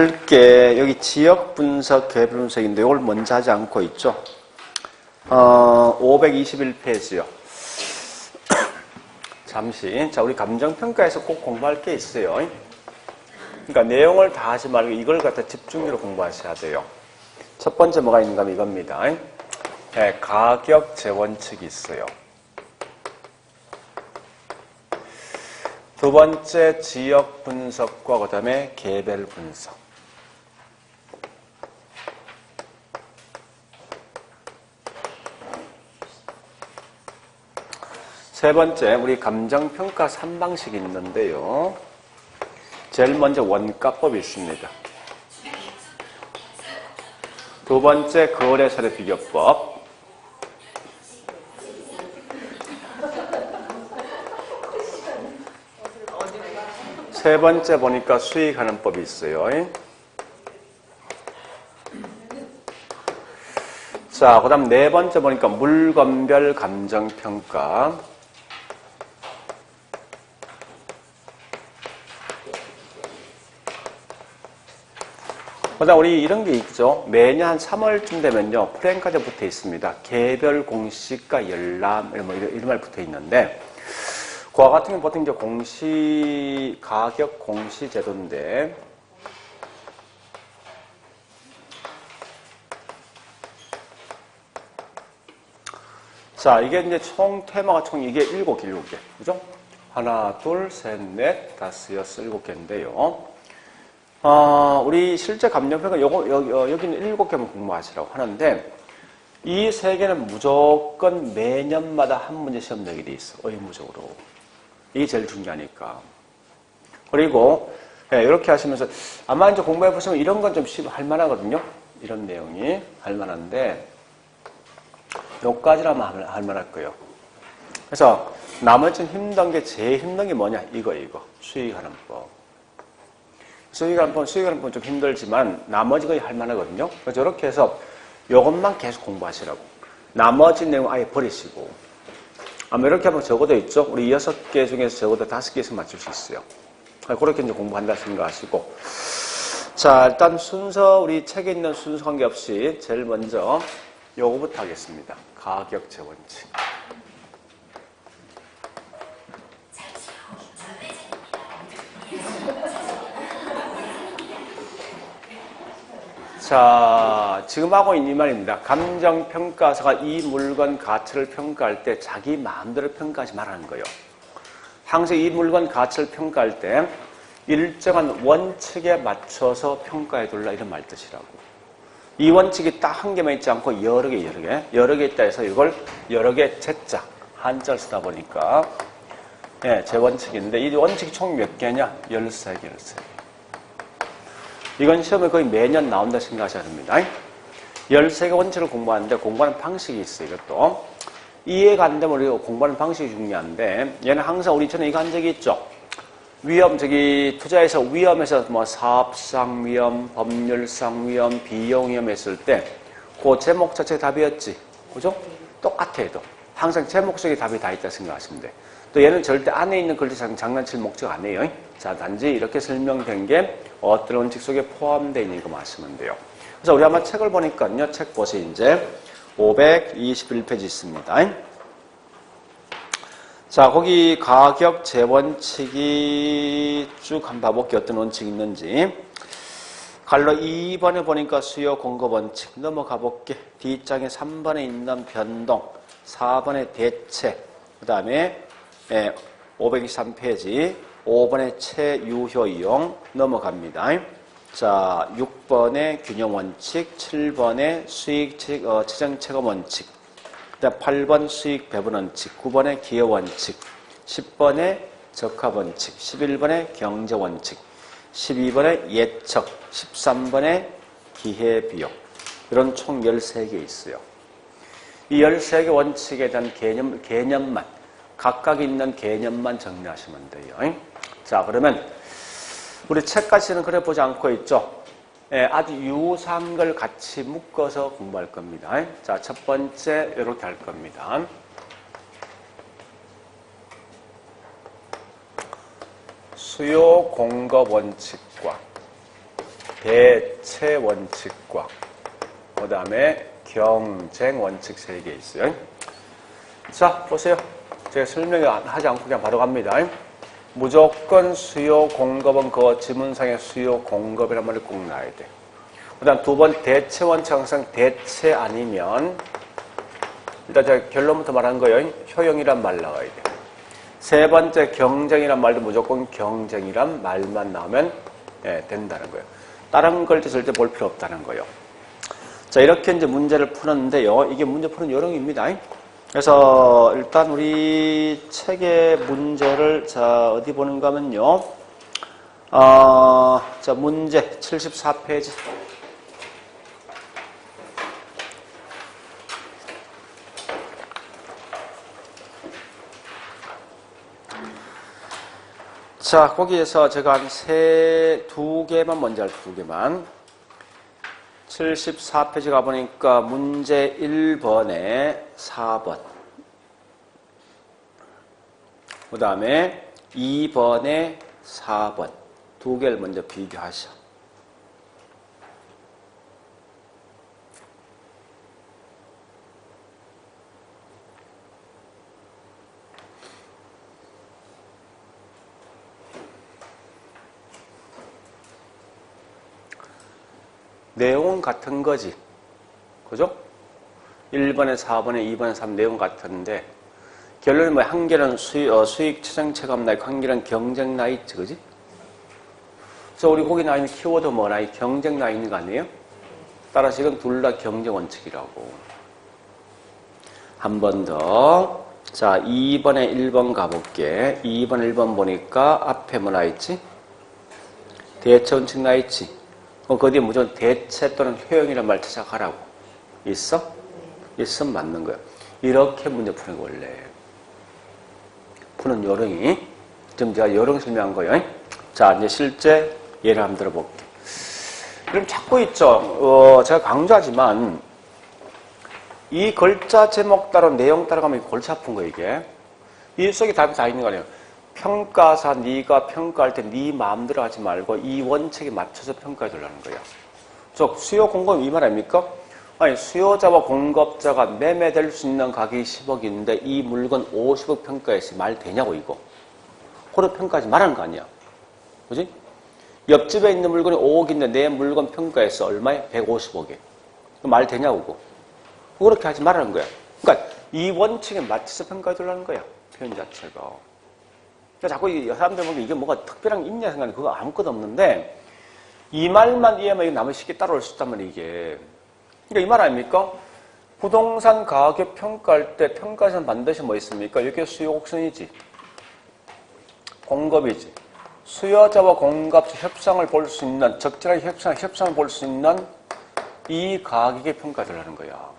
할 게 여기 지역 분석, 개별 분석인데 이걸 먼저 하지 않고 있죠. 521페이지요. 잠시. 자, 우리 감정평가에서 꼭 공부할 게 있어요. 그러니까 내용을 다 하지 말고 이걸 갖다 집중적으로 공부하셔야 돼요. 첫 번째 뭐가 있는가 하면 이겁니다. 네, 가격 재원칙이 있어요. 두 번째 지역 분석과 그 다음에 개별 분석. 세 번째 우리 감정평가 3방식이 있는데요. 제일 먼저 원가법이 있습니다. 두 번째 거래사례 비교법. 세 번째 보니까 수익하는 법이 있어요. 자, 그 다음 네 번째 보니까 물건별 감정평가. 그 다음 우리 이런 게 있죠. 매년 한 3월쯤 되면요. 프랭카드 붙어 있습니다. 개별 공시가 열람, 이런 말 붙어 있는데, 그와 같은 게 보통 이제 가격 공시 제도인데, 자, 이게 이제 총 테마가 이게 7개. 그죠? 하나, 둘, 셋, 넷, 다섯, 여섯, 7개인데요. 우리 실제 감정평가 여기는 7개만 공부하시라고 하는데, 이 3개는 무조건 매년마다 한 문제 시험 내게 돼 있어. 의무적으로. 이게 제일 중요하니까. 그리고, 네, 이렇게 하시면서, 아마 이제 공부해 보시면 이런 건 좀 할 만하거든요. 이런 내용이 할 만한데, 요까지라면 할 만할 거예요. 그래서, 나머지는 제일 힘든 게 뭐냐? 이거. 수익하는 법. 수익하는 법 좀 힘들지만, 나머지 거의 할 만하거든요. 그래서 이렇게 해서, 요것만 계속 공부하시라고. 나머지 내용 아예 버리시고. 아마 이렇게 하면 적어도 있죠? 우리 6개 중에서 적어도 5개에서 맞출 수 있어요. 그렇게 이제 공부한다 생각하시고. 자, 일단 우리 책에 있는 순서 관계없이 제일 먼저 요거부터 하겠습니다. 가격 재원칙. 자, 지금 하고 있는 이 말입니다. 감정평가사가 이 물건 가치를 평가할 때 자기 마음대로 평가하지 말라는 거예요. 항상 이 물건 가치를 평가할 때 일정한 원칙에 맞춰서 평가해둘라 이런 말 뜻이라고. 이 원칙이 딱 한 개만 있지 않고 여러 개 있다 해서 이걸 여러 개 제자, 한자를 쓰다 보니까 예, 제 원칙인데 이 원칙이 총 몇 개냐? 13개. 이건 시험에 거의 매년 나온다 생각하셔야 됩니다. 13개 원칙을 공부하는데 공부하는 방식이 있어요. 이것도. 이해가 안 되면 우리가 공부하는 방식이 중요한데 얘는 항상 우리 전에 이거 한 적이 있죠. 투자에서 위험에서 사업상 위험, 법률상 위험, 비용 위험 했을 때 그 제목 자체가 답이었지. 그죠? 똑같아 해도. 항상 제목 속에 답이 다 있다 생각하시면 돼. 또 얘는 절대 안에 있는 글씨 장난칠 목적 아니에요. 자, 단지 이렇게 설명된 게 어떤 원칙 속에 포함되어 있는 것만 아시면 돼요. 그래서 우리 아마 책을 보니까요. 책 보세요. 이제 521페이지 있습니다. 자, 거기 가격 재원칙이 쭉 한번 봐볼게요. 어떤 원칙이 있는지. 갈로 2번에 보니까 수요 공급 원칙 넘어가 볼게. D장에 3번에 있는 변동, 4번에 대체, 그 다음에 523페이지 5번에 체유효 이용 넘어갑니다. 자, 6번에 균형 원칙, 7번에 수익 최종 체감 원칙, 그다음 8번 수익 배분 원칙, 9번에 기여 원칙, 10번에 적합 원칙, 11번에 경제 원칙, 12번에 예측, 13번에 기회 비용. 이런 총 13개 있어요. 이 13개 원칙에 대한 개념만 각각 있는 개념만 정리하시면 돼요. 자, 그러면 우리 책까지는 그래 보지 않고 있죠. 예, 아주 유사한 걸 같이 묶어서 공부할 겁니다. 자, 첫 번째 이렇게 할 겁니다. 수요 공급 원칙과 대체 원칙과 그 다음에 경쟁 원칙 3개 있어요. 자, 보세요. 제가 설명하지 않고 그냥 바로 갑니다. 무조건 수요 공급은 그 지문상의 수요 공급이란 말이 꼭 나와야 돼. 그 다음 2번 대체 원칙 항상 대체 아니면 일단 제가 결론부터 말한 거예요. 효용이란 말 나와야 돼. 3번째 경쟁이란 말도 무조건 경쟁이란 말만 나오면 된다는 거예요. 다른 걸 절대 볼 필요 없다는 거예요. 자, 이렇게 이제 문제를 푸는데요. 이게 문제 푸는 요령입니다. 그래서 일단 우리 책의 문제를 자 어디 보는가 하면요. 자, 문제 74페이지. 자, 거기에서 제가 한 2개만 먼저 할게요. 2개만. 74페이지 가보니까 문제 1번에 4번. 그 다음에 2번에 4번. 2개를 먼저 비교하셔. 내용은 같은 거지. 그죠? 1번에 4번에 2번에 3 내용 같은데 결론은 뭐 한 개는 수익 최장 체감 나 있고 한 개는 경쟁 나 있지. 그지? 그래서 우리 거기 나 있는 키워드 뭐 나 있는 경쟁 나 있는 거 아니에요? 따라서 이건 둘 다 경쟁 원칙이라고. 한 번 더. 자, 2번에 1번 가볼게. 2번 1번 보니까 앞에 뭐 나 있지? 대체 원칙 나 있지? 그 뒤에 무조건 대체 또는 효용이란 말 찾아가라고. 있어? 있으면 맞는 거야. 이렇게 문제 푸는 거 원래. 푸는 요령이. 지금 제가 요령 설명한 거예요. 자, 이제 실제 예를 한번 들어볼게. 그럼 자꾸 있죠. 제가 강조하지만 이 글자 제목 따로 내용 따라가면 골치 아픈 거예요, 이게. 이 속에 답이 다 있는 거 아니에요. 평가사 네가 평가할 때 네 마음대로 하지 말고 이 원칙에 맞춰서 평가해 달라는 거야. 즉 수요 공급 이 말 아닙니까? 아니 수요자와 공급자가 매매될 수 있는 가격이 10억인데 이 물건 50억 평가했으니 말 되냐고 이거. 그런 평가하지 말라는 거 아니야. 그지? 옆집에 있는 물건이 5억인데 내 물건 평가했어. 얼마에? 150억에. 말 되냐고 그거. 그렇게 하지 말라는 거야. 그러니까 이 원칙에 맞춰서 평가해 달라는 거야. 표현 자체가. 자꾸 사람들 보면 이게 뭐가 특별한 게 있냐 생각하는 그거 아무것도 없는데 이 말만 이해하면 남을 쉽게 따라올 수 있단 말이에요, 이게. 그러니까 이 말 아닙니까? 부동산 가격 평가할 때 평가에서는 반드시 뭐 있습니까? 이게 수요 곡선이지. 공급이지. 수요자와 공급자 협상을 볼 수 있는, 적절하게 협상을 볼 수 있는 이 가격의 평가를 하는 거야.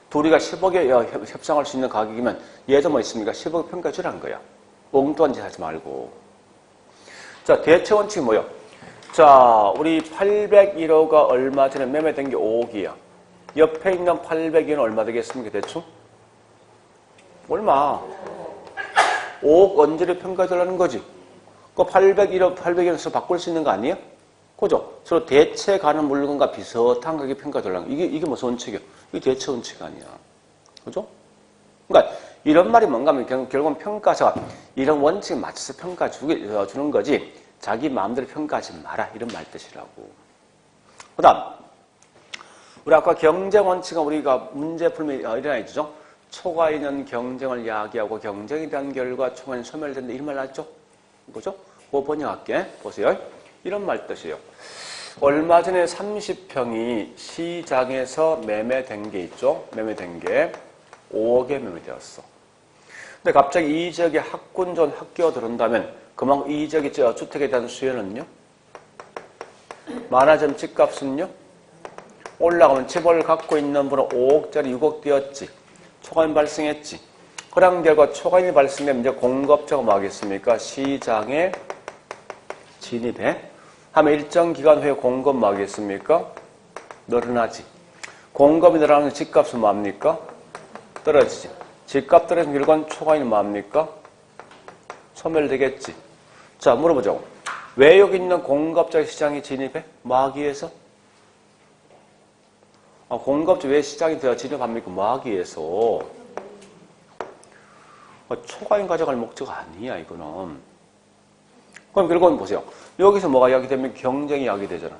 둘이가 10억에 협상할 수 있는 가격이면 얘도 뭐 있습니까? 10억 평가 주라는 거야. 엉뚱한 짓 하지 말고. 자, 대체 원칙이 뭐야? 자, 우리 801호가 얼마 전에 매매된 게 5억이야. 옆에 있는 802호는 얼마 되겠습니까, 대충? 얼마? 5억 언제를 평가해달라는 거지? 그 801호, 802호에서 바꿀 수 있는 거 아니에요? 그죠? 서로 대체 가는 물건과 비슷한 가격에 평가해달라는 거. 이게 무슨 원칙이야? 이게 대체 원칙 아니야. 그죠? 그러니까 이런 말이 뭔가 하면 결국은 평가자가 이런 원칙에 맞춰서 평가 주는 거지 자기 마음대로 평가하지 마라 이런 말 뜻이라고. 그 다음 우리 아까 경쟁 원칙은 우리가 문제 풀면 이런 얘기죠. 초과 있는 경쟁을 이야기하고 경쟁에 대한 결과 초과는 소멸된다 이런 말 나왔죠? 그죠? 그거 번역할게. 보세요. 이런 말 뜻이에요. 얼마 전에 30평이 시장에서 매매된 게 있죠? 매매된 게 5억에 매매되었어. 근데 갑자기 이 지역에 학군존 학교가 들어온다면 그만큼 이 지역의 주택에 대한 수요는요? 많아지면 집값은요? 올라가면 집을 갖고 있는 분은 5억짜리 6억 되었지. 초과임이 발생했지. 그런 결과 초과임이 발생되면 이제 공급자가 뭐 하겠습니까? 시장에 진입해. 하면 일정 기간 후에 공급 뭐 하겠습니까? 늘어나지. 공급이 늘어나면 집값은 뭐 합니까? 떨어지지. 집값 떨어지면 결국은 초과임이 뭐 합니까? 소멸되겠지. 자, 물어보죠. 왜 여기 있는 공급자 시장에 진입해? 뭐 하기 위해서? 공급자 왜 시장에 들어 진입합니까? 뭐 하기 위해서? 초과임 가져갈 목적 아니야, 이거는. 그럼 결국은 보세요. 여기서 뭐가 이야기되면 경쟁이 이야기되잖아.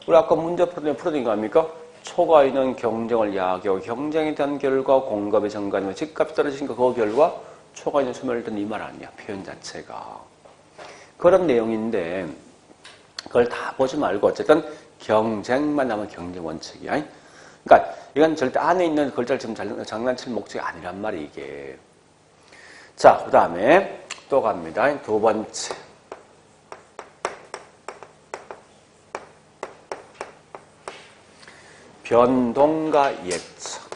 우리 아까 문제 풀어낸 거 아닙니까? 초과인은 경쟁을 야기하고 경쟁에 대한 결과 공급의 증가하면 집값이 떨어지니까 그 결과 초과인은 소멸된 이 말 아니야. 표현 자체가. 그런 내용인데 그걸 다 보지 말고 어쨌든 경쟁만 하면 경쟁 원칙이야. 그러니까 이건 절대 안에 있는 글자를 지금 장난칠 목적이 아니란 말이야, 이게. 자, 그 다음에 또 갑니다. 두 번째. 변동과 예측.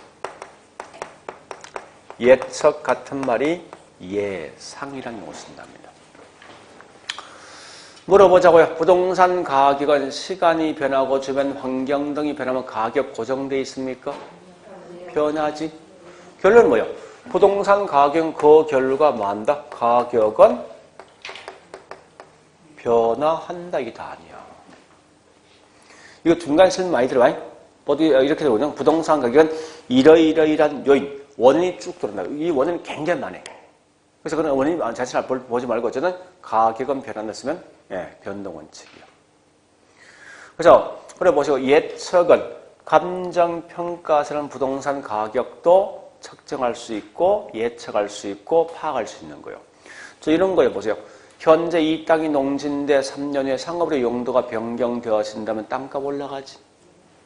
예측 같은 말이 예상이라는 용어를 쓴답니다. 물어보자고요. 부동산 가격은 시간이 변하고 주변 환경 등이 변하면 가격 고정되어 있습니까? 변하지. 결론은 뭐예요? 부동산 가격은 그 결과 뭐한다? 가격은 변화한다. 이게 다 아니야. 이거 중간에 설명 많이 들어봐요. 이렇게 되거든요. 부동산 가격은 이러이러이러한 요인, 원인이 쭉 들어온다. 이 원인은 굉장히 많아. 그래서 그런 원인 자체를 보지 말고 어쨌든 가격은 변한다 쓰면 변동 원칙이야. 그래서 그래 보시고 예측은 감정평가서는 부동산 가격도 측정할 수 있고 예측할 수 있고 파악할 수 있는 거예요. 이런 거에 보세요. 현재 이 땅이 농지인데 3년 후에 상업으로 용도가 변경되어진다면 땅값 올라가지.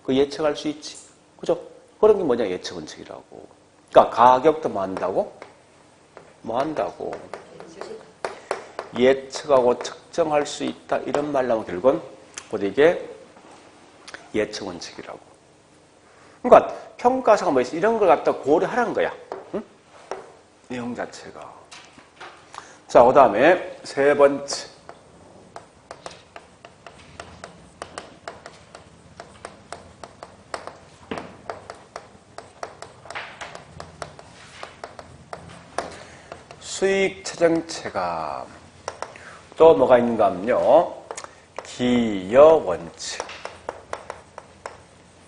그 예측할 수 있지. 그죠? 그런 게 뭐냐? 예측 원칙이라고. 그러니까 가격도 뭐 한다고? 뭐 한다고? 예측하고 측정할 수 있다. 이런 말 나오면 결국은 이게 예측 원칙이라고. 그러니까 평가사가 뭐 있어? 이런 걸 갖다 고려하라는 거야. 응? 내용 자체가. 자, 그 다음에 세 번째. 수익 최정 체감. 또 뭐가 있는가 하면요. 기여 원칙.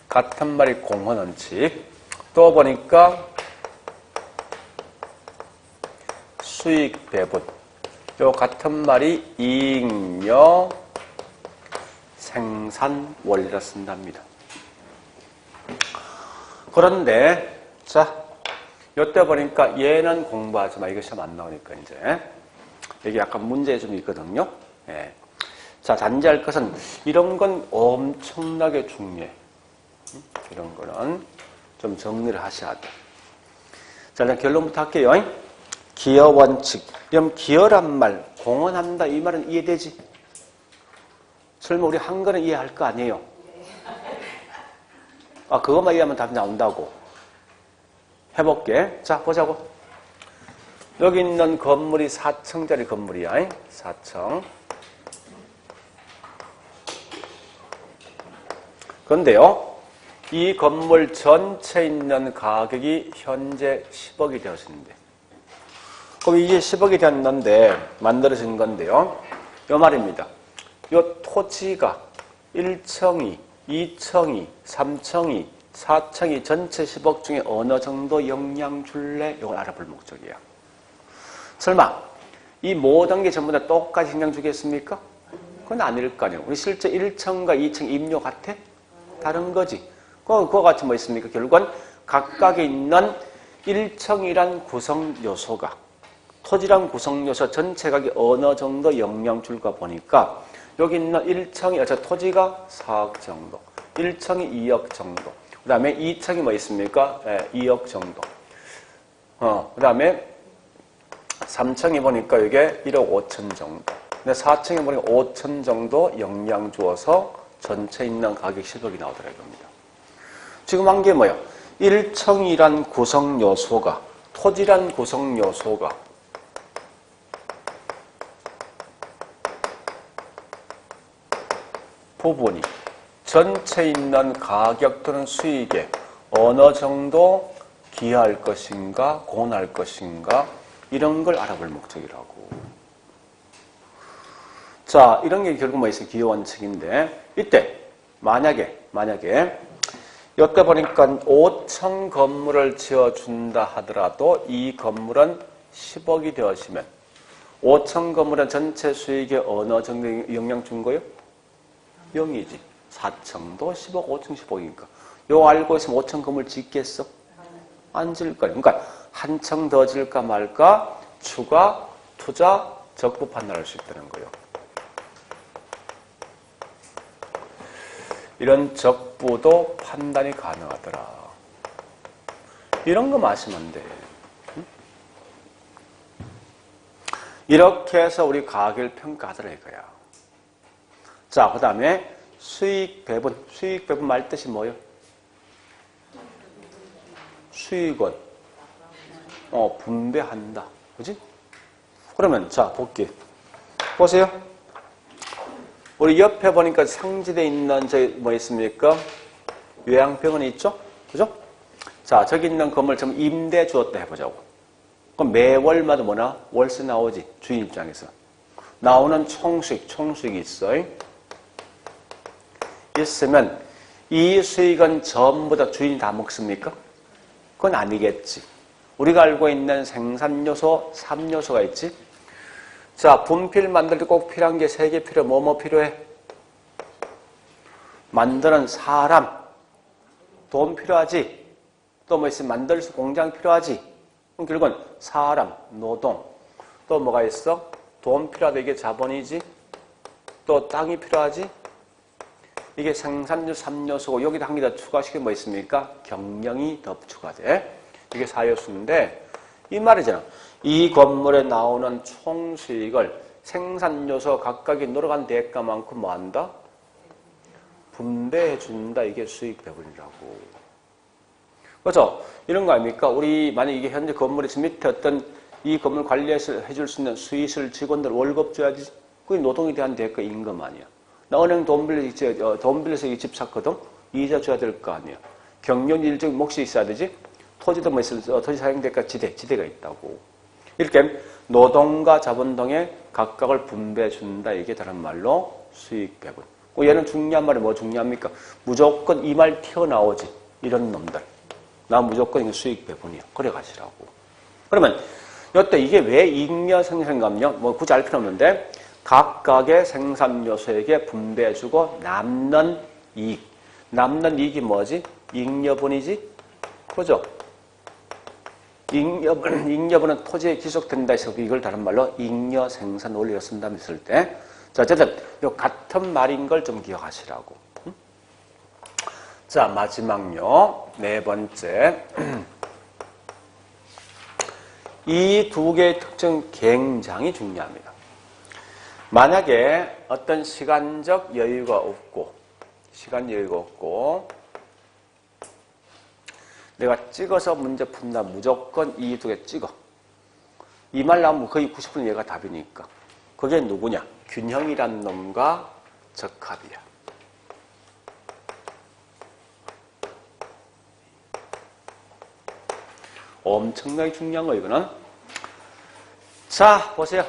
같은 말이 공헌 원칙. 또 보니까 수익 배분. 또 같은 말이 잉여 생산 원리라 쓴답니다. 그런데 자, 이때 보니까 얘는 공부하지 마. 이거 시험 안 나오니까 이제 이게 약간 문제 좀 있거든요. 예. 자, 단지할 것은 이런 건 엄청나게 중요해. 이런 거는 좀 정리를 하셔야 돼. 자, 일단 결론부터 할게요. 기여 원칙. 그럼 기여란 말, 공헌한다 이 말은 이해되지? 설마 우리 한 거는 이해할 거 아니에요? 그것만 이해하면 답이 나온다고. 해볼게. 자, 보자고. 여기 있는 건물이 4층짜리 건물이야. 4층. 그런데요, 이 건물 전체에 있는 가격이 현재 10억이 되었는데, 그럼 이게 10억이 되었는데, 만들어진 건데요. 이 말입니다. 이 토지가 1층이, 2층이, 3층이, 4층이 전체 10억 중에 어느 정도 영향 줄래? 이걸 알아볼 목적이야. 설마 이 모든 게 전부 다 똑같이 영향 주겠습니까? 그건 아닐 거 아니에요. 우리 실제 1층과 2층 임료 같아? 다른 거지. 그거 같이 뭐 있습니까? 결국은 각각에 있는 1층이란 구성 요소가 토지란 구성 요소 전체 가격이 어느 정도 영향 줄까 보니까 여기 있는 1층이 토지가 4억 정도, 1층이 2억 정도, 그 다음에 2층이 뭐 있습니까? 2억 정도. 그 다음에 3층이 보니까 이게 1억 5천 정도. 근데 4층에 보니까 5천 정도 영향 주어서 전체 있는 가격 10억이 나오더라고요. 지금 한 게 뭐예요? 1층이란 구성 요소가, 토지란 구성 요소가 부분이 전체 있는 가격 또는 수익에 어느 정도 기여할 것인가, 공헌할 것인가, 이런 걸 알아볼 목적이라고. 자, 이런 게 결국 뭐 있어요? 기여원칙인데, 이때, 만약에, 여기 보니까 5천 건물을 지어준다 하더라도 이 건물은 10억이 되어지면 5천 건물은 전체 수익에 어느 정도 영향 준 거예요? 0이지. 4층도 10억, 5층 10억이니까. 요거 알고 있으면 5천 건물 짓겠어? 안 지을 거예요. 그러니까 한 층 더 지을까 말까 추가, 투자, 적부 판단할 수 있다는 거예요. 이런 적부도 판단이 가능하더라. 이런 거 마시면 돼. 응? 이렇게 해서 우리 가격을 평가하더라 이거야. 자, 그 다음에 수익 배분. 수익 배분 말 뜻이 뭐예요? 수익은 분배한다. 그지? 그러면 자, 볼게. 보세요. 우리 옆에 보니까 상지되어 있는 뭐 있습니까? 요양병원이 있죠? 그죠? 자, 저기 있는 건물 좀 임대 주었다 해보자고. 그럼 매월마다 뭐나? 월세 나오지. 주인 입장에서. 나오는 총수익이 있어. 있으면 이 수익은 전부 다 주인이 다 먹습니까? 그건 아니겠지. 우리가 알고 있는 생산요소, 3요소가 있지. 자, 분필 만들 때 꼭 필요한 게 3개 필요해. 뭐 필요해? 만드는 사람, 돈 필요하지. 또 뭐 있으면 만들 수 공장 필요하지. 그럼 결국은 사람, 노동. 또 뭐가 있어? 돈 필요하다. 이게 자본이지. 또 땅이 필요하지. 이게 생산료 3요소고 여기다 한 개 더 추가시키면 뭐 있습니까? 경영이 더 추가돼. 이게 4요소인데 이 말이잖아. 이 건물에 나오는 총수익을 생산요소 각각이 노력한 대가만큼 뭐 한다? 분배해준다. 이게 수익 배분이라고. 그래서 이런 거 아닙니까? 우리 만약 이게 현재 건물에서 밑에 어떤 이 건물 관리해서 해줄 수 있는 수의실 직원들 월급 줘야지. 그게 노동에 대한 대가 임금 아니야. 나 은행 돈 빌려서 이 집 샀거든? 이자 줘야 될 거 아니야. 경영 일정 몫이 있어야 되지? 토지도 뭐 있어? 토지 사용대가 지대가 있다고. 이렇게 노동과 자본 등의 각각을 분배해준다. 이게 다른 말로 수익 배분. 얘는 중요한 말이 뭐 중요합니까? 무조건 이 말 튀어나오지. 이런 놈들. 나 무조건 이게 수익 배분이야. 그래 가시라고. 그러면 이때 이게 왜 잉여 생산감요? 뭐 굳이 알 필요 없는데 각각의 생산 요소에게 분배해주고 남는 이익. 남는 이익이 뭐지? 잉여분이지? 그죠? 잉여분은 토지에 기속된다 해서 이걸 다른 말로 잉여 생산 원리로 쓴다고 했을 때. 자, 어쨌든 요 같은 말인 걸 좀 기억하시라고. 자, 마지막요. 4번째. 이 두 개의 특징 굉장히 중요합니다. 만약에 어떤 시간적 여유가 없고 내가 찍어서 문제 푼다. 무조건 이 두 개 찍어. 이 말 나오면 거의 90% 얘가 답이니까. 그게 누구냐? 균형이란 놈과 적합이야. 엄청나게 중요한 거 이거는. 자, 보세요.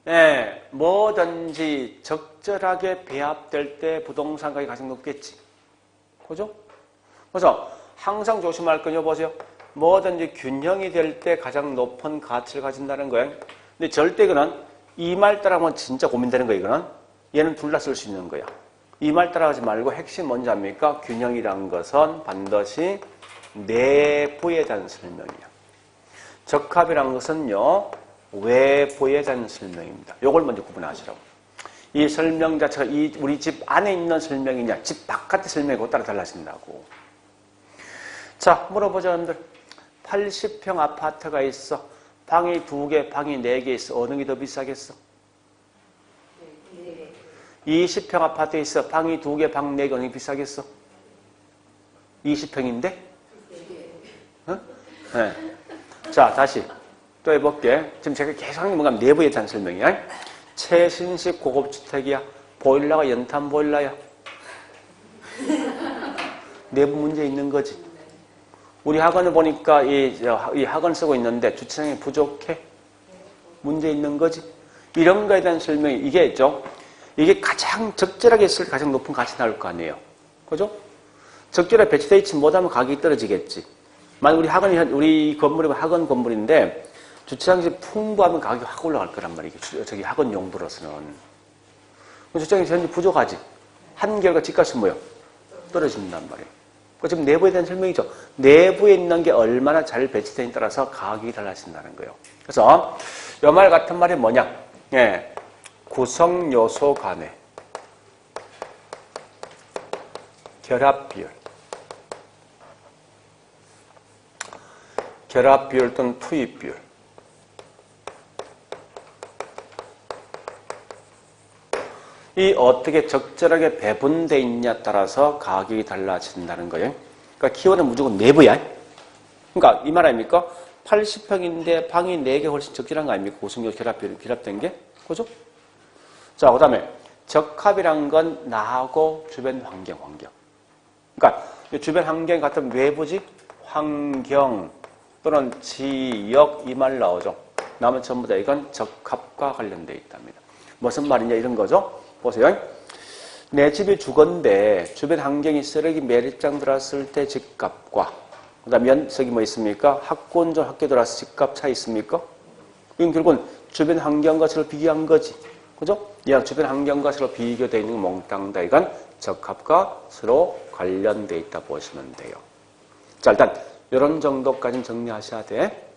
네, 뭐든지 적절하게 배합될 때 부동산 가격이 가장 높겠지. 그죠? 그래서 항상 조심할 거요. 보세요. 뭐든지 균형이 될 때 가장 높은 가치를 가진다는 거예요. 근데 절대 이거는 이 말 따라하면 진짜 고민되는 거예요. 이거는. 얘는 둘 다 쓸 수 있는 거야. 이 말 따라하지 말고 핵심 뭔지 압니까? 균형이란 것은 반드시 내부에 대한 설명이야. 적합이란 것은요. 외부에 대한 설명입니다. 요걸 먼저 구분하시라고. 이 설명 자체가 우리 집 안에 있는 설명이냐 집 바깥의 설명이고 따라 달라진다고. 자, 물어보자 여러분들. 80평 아파트가 있어. 방이 2개, 방이 4개 있어. 어느 게 더 비싸겠어? 20평 아파트에 있어. 방이 2개, 방 4개. 어느 게 비싸겠어? 20평인데? 응? 네. 자, 다시 또 해볼게. 지금 제가 계속 하는 게 뭔가 내부에 대한 설명이야. 최신식 고급주택이야. 보일러가 연탄 보일러야. 내부 문제 있는 거지. 우리 학원을 보니까 이 학원 쓰고 있는데 주차장이 부족해. 문제 있는 거지. 이런 거에 대한 설명이 이게 있죠. 이게 가장 적절하게 있을 가장 높은 가치 나올 거 아니에요. 그죠? 적절하게 배치되어 있지 못하면 가격이 떨어지겠지. 만약 우리 건물이 학원 건물인데 주차장이 풍부하면 가격이 확 올라갈 거란 말이에요. 저기 학원 용도로서는. 주차장이 현재 부족하지. 한결과 집값이 뭐예요? 떨어진단 말이에요. 지금 내부에 대한 설명이죠. 내부에 있는 게 얼마나 잘 배치되느냐에 따라서 가격이 달라진다는 거예요. 그래서 이 말 같은 말이 뭐냐? 예, 구성 요소 간의 결합 비율 또는 투입 비율. 이 어떻게 적절하게 배분되어 있냐에 따라서 가격이 달라진다는 거예요. 그러니까 키워드는 무조건 내부야. 그러니까 이 말 아닙니까? 80평인데 방이 4개 훨씬 적절한 거 아닙니까? 구성요 결합된 게. 그죠? 자, 그 다음에 적합이란 건 나하고 주변 환경. 그러니까 주변 환경 같은 외부지 환경 또는 지역 이 말 나오죠. 나머지 전부 다 이건 적합과 관련되어 있답니다. 무슨 말이냐 이런 거죠. 보세요. 내 집이 주거인데 주변 환경이 쓰레기 매립장 들어왔을 때 집값과 그 다음에 면적이 뭐 있습니까? 학군조 학교 들어와서 집값 차이 있습니까? 이건 결국은 주변 환경과 서로 비교한 거지. 그죠? 이 주변 환경과 서로 비교되어 있는 몽땅다. 이건 적합과 서로 관련되어 있다 보시면 돼요. 자, 일단 이런 정도까지는 정리하셔야 돼.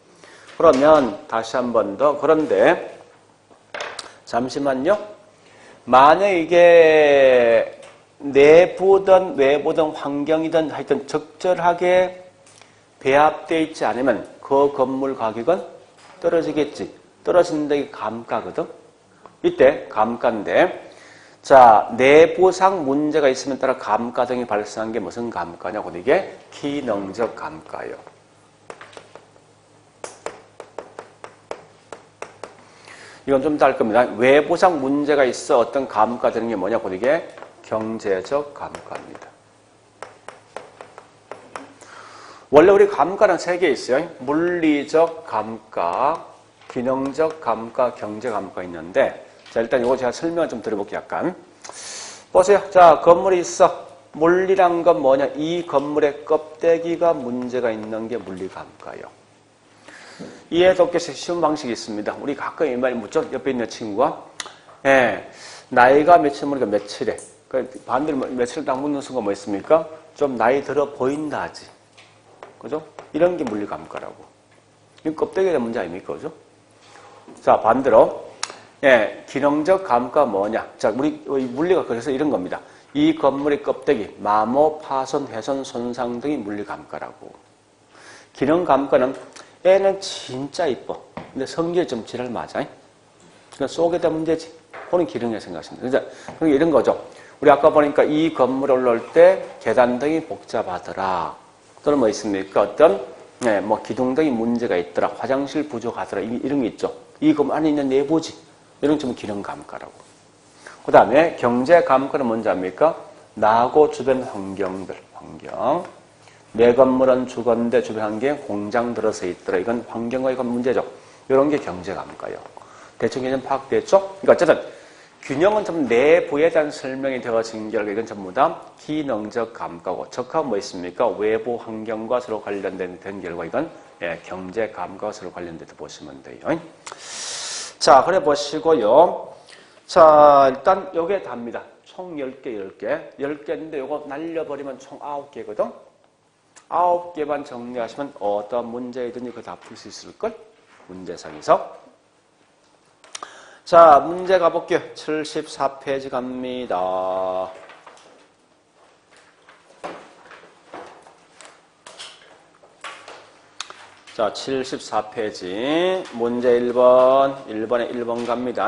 그러면 다시 한 번 더. 그런데 잠시만요. 만약 이게 내부든 외부든 환경이든 하여튼 적절하게 배합되어 있지 않으면 그 건물 가격은 떨어지겠지. 떨어진다 이게 감가거든. 이때 감가인데 자, 내부상 문제가 있으면 따라 감가 등이 발생한 게 무슨 감가냐고. 이게 기능적 감가예요. 이건 좀 다를 겁니다. 외부상 문제가 있어 어떤 감가 되는 게 뭐냐고. 이게 경제적 감가입니다. 원래 우리 감가는 3개 있어요. 물리적 감가, 기능적 감가, 경제 감가 있는데 자, 일단 이거 제가 설명을 좀 드려볼게요. 약간. 보세요. 자, 건물이 있어. 물리란 건 뭐냐? 이 건물의 껍데기가 문제가 있는 게 물리감가예요. 이해 돕기 쉬운 방식이 있습니다. 우리 가끔 이 말이 묻죠? 옆에 있는 친구가. 예, 나이가 며칠 모르니까 며칠에. 반대로 며칠 딱 묻는 순간 뭐 있습니까? 좀 나이 들어 보인다 하지. 그죠? 이런 게 물리감가라고. 이건 껍데기에 대한 문제 아닙니까? 그죠? 자, 반대로. 예, 기능적 감가 뭐냐? 자, 우리 물리가 그래서 이런 겁니다. 이 건물의 껍데기, 마모, 파손, 훼손, 손상 등이 물리 감가라고. 기능 감가는 애는 진짜 이뻐. 근데 성질이 좀 지랄 맞아. 그러니까 속에 대한 문제지. 그런 기능에 생각하십니다. 그러니까 이런 거죠. 우리 아까 보니까 이 건물에 올라올 때 계단 등이 복잡하더라. 또는 뭐 있습니까? 어떤 네, 뭐 기둥 등이 문제가 있더라. 화장실 부족하더라. 이런 게 있죠. 이 건물 안에 있는 내부지. 이런 좀 기능 감가라고. 그 다음에 경제 감가는 뭔지 압니까? 나하고 주변 환경들. 환경. 내 건물은 주거인데 주변 환경에 공장 들어서 있더라. 이건 환경과 이건 문제죠. 이런 게 경제 감가예요. 대충 개념 파악됐죠? 그러니까 어쨌든 균형은 좀 내부에 대한 설명이 되어진 결과 이건 전부 다 기능적 감가고 적합은 뭐 있습니까? 외부 환경과 서로 관련된 결과 이건 예, 경제 감가와 서로 관련돼서 보시면 돼요. 자, 그래 보시고요. 자, 일단 요게 답니다. 총 10개. 10개인데 요거 날려버리면 총 9개거든? 9개만 정리하시면 어떤 문제이든지 그거 다 풀 수 있을걸? 문제상에서. 자, 문제 가볼게요. 74페이지 갑니다. 자, 74페이지. 문제 1번. 1번에 1번 갑니다.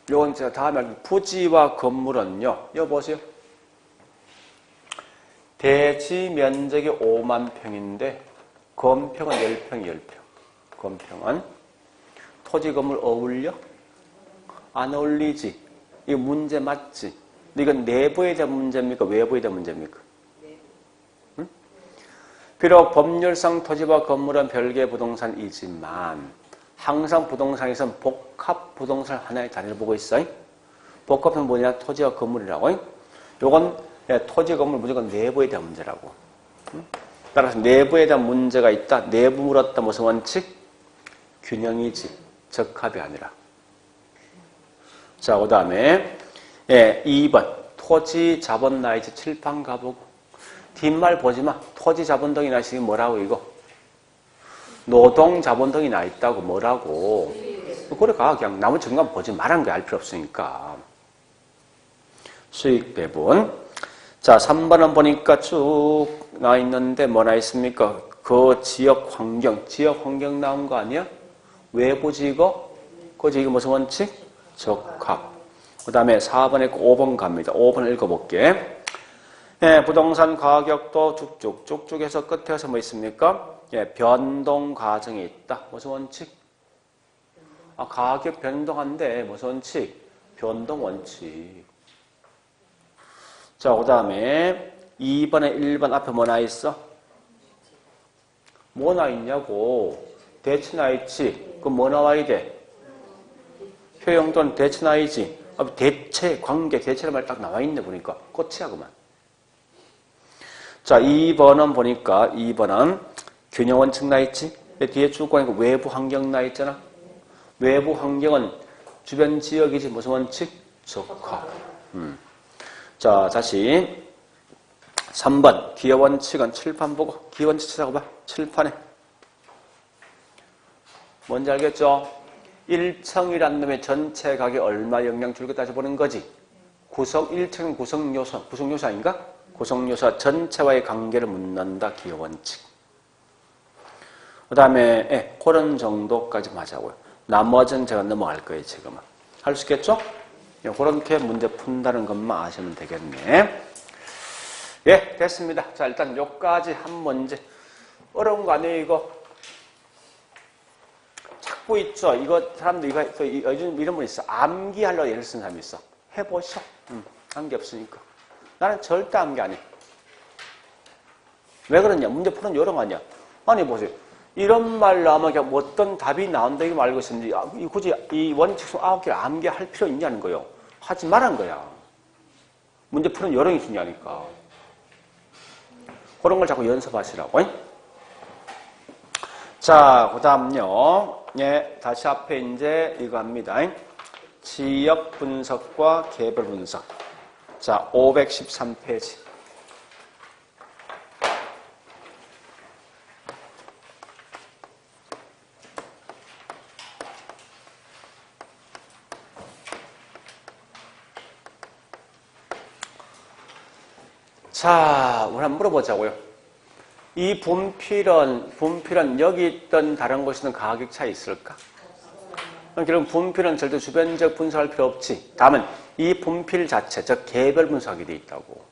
요건 제가 다음에 부지와 건물은요. 이거 보세요. 대지 면적이 5만 평인데 건평은 10평, 10평. 건평은 토지 건물 어울려? 안 어울리지? 이거 문제 맞지? 근데 이건 내부에 대한 문제입니까? 외부에 대한 문제입니까? 응? 비록 법률상 토지와 건물은 별개의 부동산이지만 항상 부동산에서는 복합 부동산 하나의 자리를 보고 있어요. 복합은 뭐냐? 토지와 건물이라고. 요건 토지 건물 무조건 내부에 대한 문제라고. 따라서 내부에 대한 문제가 있다. 내부 물었다. 무슨 원칙? 균형이지. 적합이 아니라. 자, 그 다음에 2번 토지 자본 나이지 칠판 가보고 뒷말 보지 마. 토지 자본 등이 나 있으니 뭐라고 이거? 노동 자본 등이 나 있다고 뭐라고? 그래 가 그냥 나머지 정감 보지 말한 게 알 필요 없으니까. 수익 배분. 자, 3번은 보니까 쭉 나와 있는데 뭐나 있습니까? 그 지역 환경 나온 거 아니야? 외부지 이거? 그지 이거 무슨 원칙? 적합. 그 다음에 4번에 5번 갑니다. 5번 읽어볼게. 부동산 가격도 쭉쭉해서 끝에 가서 뭐 있습니까? 변동 과정이 있다. 무슨 원칙? 가격 변동한데 무슨 원칙? 변동 원칙. 자, 그 다음에 2번에 1번 앞에 뭐 나 있어? 뭐 나 있냐고. 대치 나 있지. 그럼 뭐 나와야 돼? 효용 또는 대치 나이지. 대체, 관계, 대체란 말 딱 나와 있네, 보니까. 끝이야, 그만. 자, 2번은 보니까, 2번은 균형 원칙 나 있지? 뒤에 쭉 가니까 외부 환경 나 있잖아. 외부 환경은 주변 지역이지. 무슨 원칙? 적합. 자, 다시. 3번. 기여 원칙은 칠판 보고, 기여 원칙 찾아봐. 칠판에. 뭔지 알겠죠? 1층이란 놈의 전체 가격에 얼마 영향 줄까 따져보는 거지. 1층은 구성요소 아닌가? 구성요소 전체와의 관계를 묻는다. 기여 원칙. 그 다음에 그런 정도까지 맞아고요. 나머지는 제가 넘어갈 거예요. 지금은. 할 수 있겠죠? 그렇게 문제 푼다는 것만 아시면 되겠네. 예, 됐습니다. 자, 일단 여기까지 한 문제. 어려운 거 아니에요, 이거? 찾고 있죠? 이거, 사람들, 요즘 이런 분 있어. 암기하려고 예를 쓴 사람이 있어. 해보셔. 암기 없으니까. 나는 절대 암기 안 해. 왜 그러냐? 문제 푸는 요령 아니야. 아니, 보세요. 이런 말 나오면 그냥 어떤 답이 나온다, 이거 알고 있었는지, 굳이 이 원칙수 9개를 암기할 필요 있냐는 거예요. 하지 말란 거야. 문제 푸는 요령이 중요하니까. 그런 걸 자꾸 연습하시라고. 자, 그 다음요. 다시 앞에 이제 이거 합니다. 지역 분석과 개별 분석. 자, 513페이지. 자, 우리 한번 물어보자고요. 이 분필은 여기 있던 다른 곳에는 가격 차이 있을까? 결국 분필은 절대 주변적 분석할 필요 없지. 다음은 이 분필 자체, 즉 개별 분석이 돼 있다고.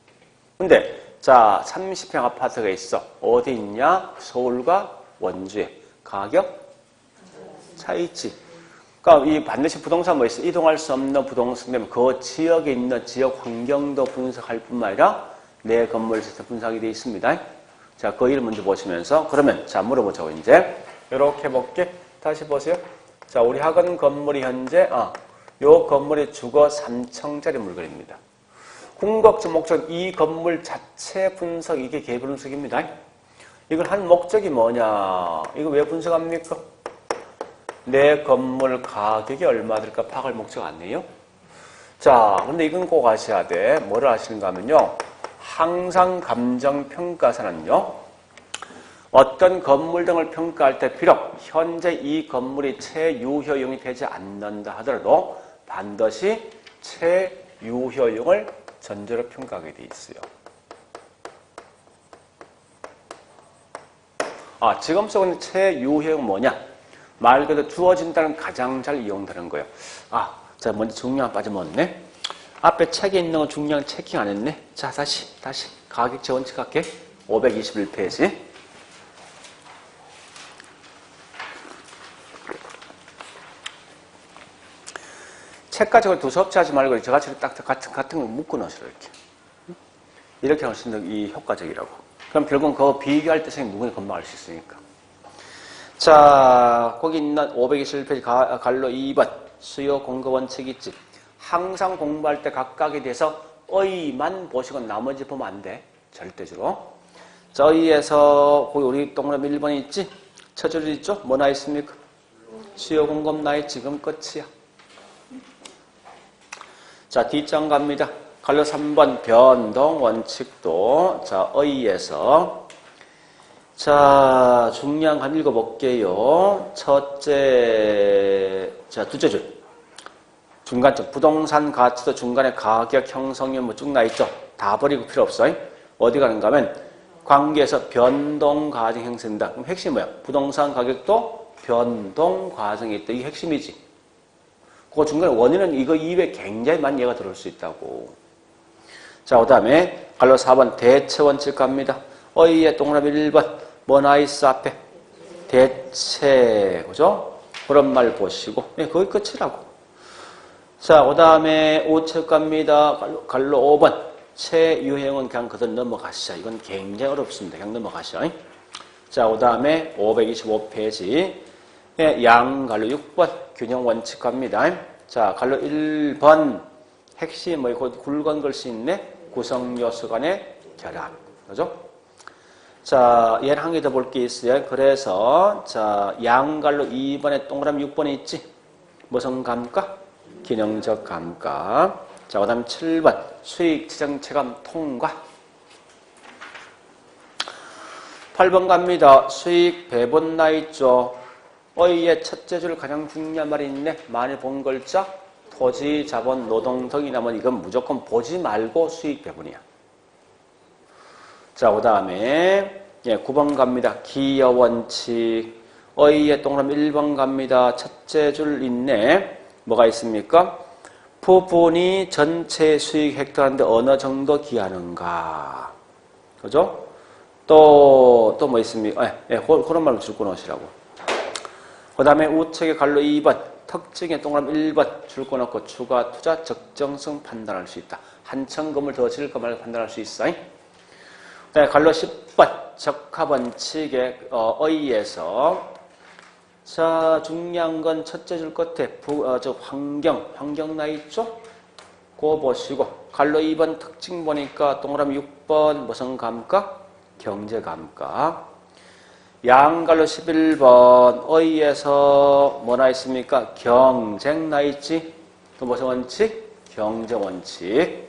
근데 자, 30평 아파트가 있어. 어디 있냐? 서울과 원주에. 가격 차이 있지. 그러니까 이 반드시 부동산 뭐 있어? 이동할 수 없는 부동산, 그 지역에 있는 지역 환경도 분석할 뿐만 아니라 내 건물 자체 분석이 되어 있습니다. 자, 그 일 먼저 보시면서 그러면 자 물어보자고 이제 이렇게 볼게. 다시 보세요. 자, 우리 학원 건물이 현재 요 건물이 주거 3층짜리 물건입니다. 궁극적 목적 이 건물 자체 분석 이게 개별 분석입니다. 이걸 한 목적이 뭐냐? 이거 왜 분석합니까? 내 건물 가격이 얼마 들까 파악할 목적 아니에요? 자, 근데 이건 꼭 아셔야 돼. 뭐를 아시는가 하면요. 항상 감정평가사는요. 어떤 건물 등을 평가할 때 비록 현재 이 건물이 최유효용이 되지 않는다 하더라도 반드시 최유효용을 전제로 평가하게 돼 있어요. 지금 쓰는 최유효용 뭐냐? 말 그대로 주어진다는 가장 잘 이용되는 거예요. 자, 먼저 중요한 빠져먹었네. 앞에 책에 있는 거 중요한 체킹 안 했네. 자, 다시. 가격 재원칙 할게. 521페이지. 책 가지고 두 수업치 하지 말고 저같이 딱 같은 거 묶어 넣으시라, 이렇게. 이렇게 하시는 이 효과적이라고. 그럼 결국은 그거 비교할 때 선생님 누구나 금방 알 수 있으니까. 자, 거기 있는 521페이지 갈로 2번 수요 공급 원칙 있지. 항상 공부할 때 각각에 대해서 의만 보시고 나머지 보면 안 돼. 절대적으로. 자, 의에서 거기 우리 동그라미 1번이 있지? 첫 줄 있죠? 뭐 나 있습니까? 수요 공급 나의 지금 끝이야. 자, 뒷장 갑니다. 갈로 3번 변동 원칙도 자, 의에서 자, 중량 한 읽어볼게요. 첫째, 자, 둘째 줄. 중간점. 부동산 가치도 중간에 가격 형성이 뭐 쭉 나있죠? 다 버리고 필요 없어. 어디 가는가 하면 관계에서 변동 과정이 형성된다. 그럼 핵심이 뭐야? 부동산 가격도 변동 과정이 있다. 이게 핵심이지. 그 중간에 원인은 이거 이외에 굉장히 많은 예가 들어올 수 있다고. 자, 그 다음에 갈로 4번 대체 원칙 갑니다. 의의 동그라미 1번. 뭐 나있어 앞에? 대체. 그죠? 그런 말 보시고. 네, 거기 끝이라고. 자, 그 다음에 5책 갑니다. 갈로 5번. 체유형은 그냥 그대로 넘어가시죠. 이건 굉장히 어렵습니다. 그냥 넘어가시죠. 자, 그 다음에 525페이지. 네, 양갈로 6번. 균형 원칙 갑니다. 자, 갈로 1번. 핵심, 뭐, 굵은 글씨 있네. 구성요소 간의 결합. 그죠? 자, 얘는 한 개 더 볼 게 있어요. 그래서, 자, 양갈로 2번에 동그라미 6번에 있지? 무슨 감가? 기능적 감가. 자, 그 다음 7번. 수익 지정 체감 통과. 8번 갑니다. 수익 배분 나 있죠? 의의 첫째 줄 가장 중요한 말이 있네. 많이 본 글자. 토지, 자본, 노동 등이 나면 이건 무조건 보지 말고 수익 배분이야. 자, 그 다음에, 예, 9번 갑니다. 기여 원칙. 의의 동그라미 1번 갑니다. 첫째 줄 있네. 뭐가 있습니까? 부분이 전체 수익 획득하는데 어느 정도 기하는가. 그죠? 또 뭐 있습니까? 예, 그런 말로 줄 끊으시라고. 그 다음에 우측에 갈로 2번. 특징에 동그라미 1번. 줄 끊었고 추가 투자 적정성 판단할 수 있다. 한천금을 더 지을까 말까 판단할 수 있어. 네, 갈로 10번. 적합원칙에 의해서 자, 중요한 건 첫째 줄 끝에 환경 나 있죠? 그거 보시고 갈로 2번 특징 보니까 동그라미 6번 무슨 감가? 경제 감가. 양갈로 11번 의에서 뭐나 있습니까? 경쟁 나 있지? 또 무슨 원칙? 경제 원칙.